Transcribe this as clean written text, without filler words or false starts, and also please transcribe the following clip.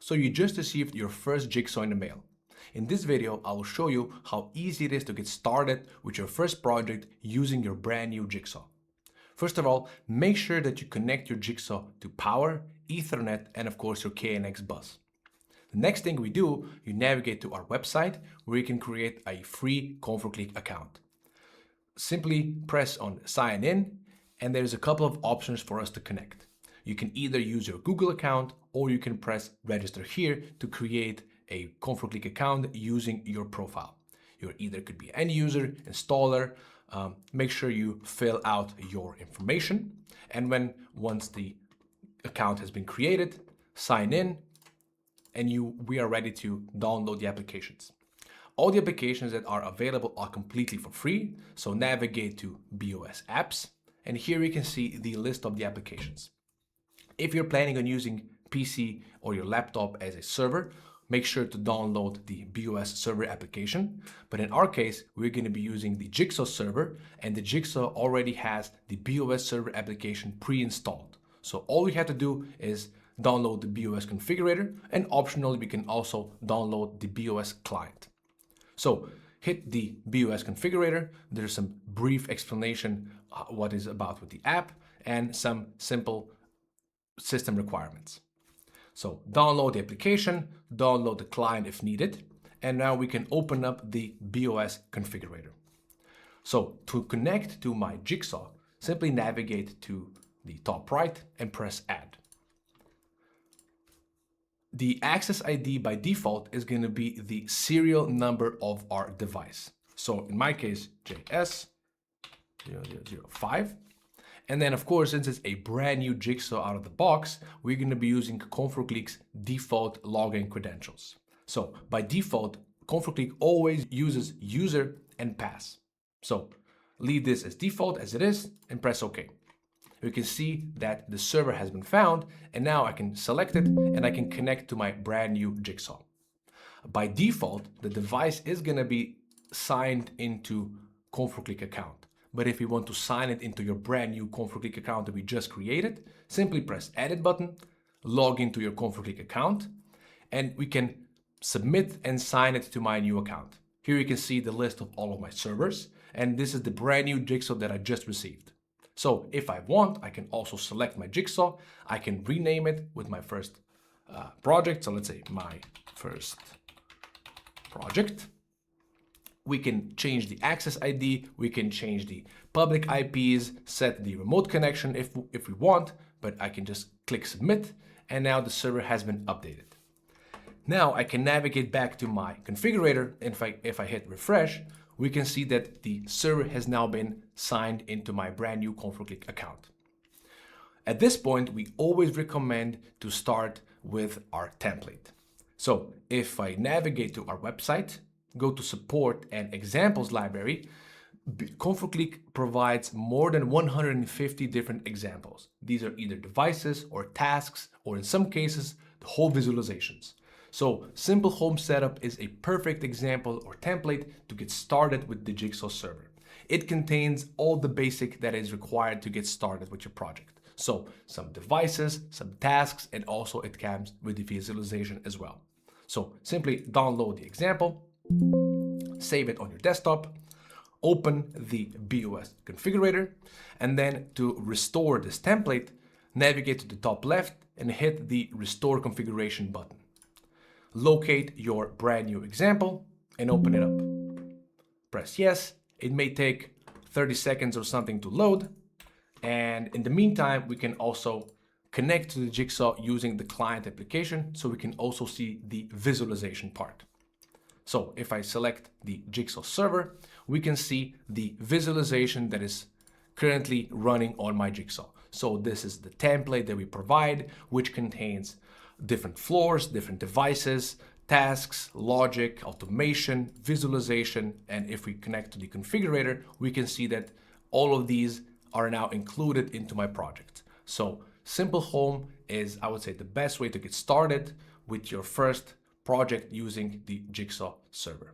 So you just received your first Jigsaw in the mail. In this video, I will show you how easy it is to get started with your first project using your brand new Jigsaw. First of all, make sure that you connect your Jigsaw to power, Ethernet, and of course your KNX bus. The next thing we do, you navigate to our website where you can create a free ComfortClick account. Simply press on sign in and there's a couple of options for us to connect. You can either use your Google account or you can press register here to create a ComfortClick account using your profile. You either could be end user, installer. Make sure you fill out your information, and once the account has been created, sign in, and we are ready to download the applications. All the applications that are available are completely for free, so navigate to BOS apps, and here you can see the list of the applications. If you're planning on using PC or your laptop as a server, make sure to download the BOS server application. But in our case, we're going to be using the Jigsaw server, and the Jigsaw already has the BOS server application pre-installed. So all we have to do is download the BOS configurator, and optionally we can also download the BOS client. So hit the BOS configurator. There's some brief explanation what is about with the app and some simple system requirements. So download the application, download the client if needed, and now we can open up the BOS configurator. So to connect to my Jigsaw, simply navigate to the top right and press add. The access ID by default is going to be the serial number of our device. So in my case, JS0005. And then of course, since it's a brand new Jigsaw out of the box, we're going to be using ComfortClick's default login credentials. So by default, ComfortClick always uses user and pass. So leave this as default as it is and press OK. You can see that the server has been found, and now I can select it and I can connect to my brand new Jigsaw. By default, the device is going to be signed into ComfortClick account. But if you want to sign it into your brand new ComfortClick account that we just created, simply press edit button, log into your ComfortClick account, and we can submit and sign it to my new account. Here you can see the list of all of my servers, and this is the brand new Jigsaw that I just received. So if I want, I can also select my Jigsaw. I can rename it with my first project. So let's say my first project. We can change the access ID, we can change the public IPs, set the remote connection if we want, but I can just click submit, and now the server has been updated. Now I can navigate back to my configurator, and if I hit refresh, we can see that the server has now been signed into my brand new ComfortClick account. At this point, we always recommend to start with our template. So if I navigate to our website, go to support and examples library, ComfortClick provides more than 150 different examples. These are either devices or tasks, or in some cases, the whole visualizations. So simple home setup is a perfect example or template to get started with the Jigsaw server. It contains all the basic that is required to get started with your project. So some devices, some tasks, and also it comes with the visualization as well. So simply download the example, save it on your desktop, open the BOS configurator, and then to restore this template, navigate to the top left and hit the restore configuration button. Locate your brand new example and open it up. Press yes. It may take 30 seconds or something to load. And in the meantime, we can also connect to the Jigsaw using the client application, so we can also see the visualization part. So if I select the Jigsaw server, we can see the visualization that is currently running on my Jigsaw. So this is the template that we provide, which contains different floors, different devices, tasks, logic, automation, visualization. And if we connect to the configurator, we can see that all of these are now included into my project. So simple home is, I would say, the best way to get started with your first project using the Jigsaw server.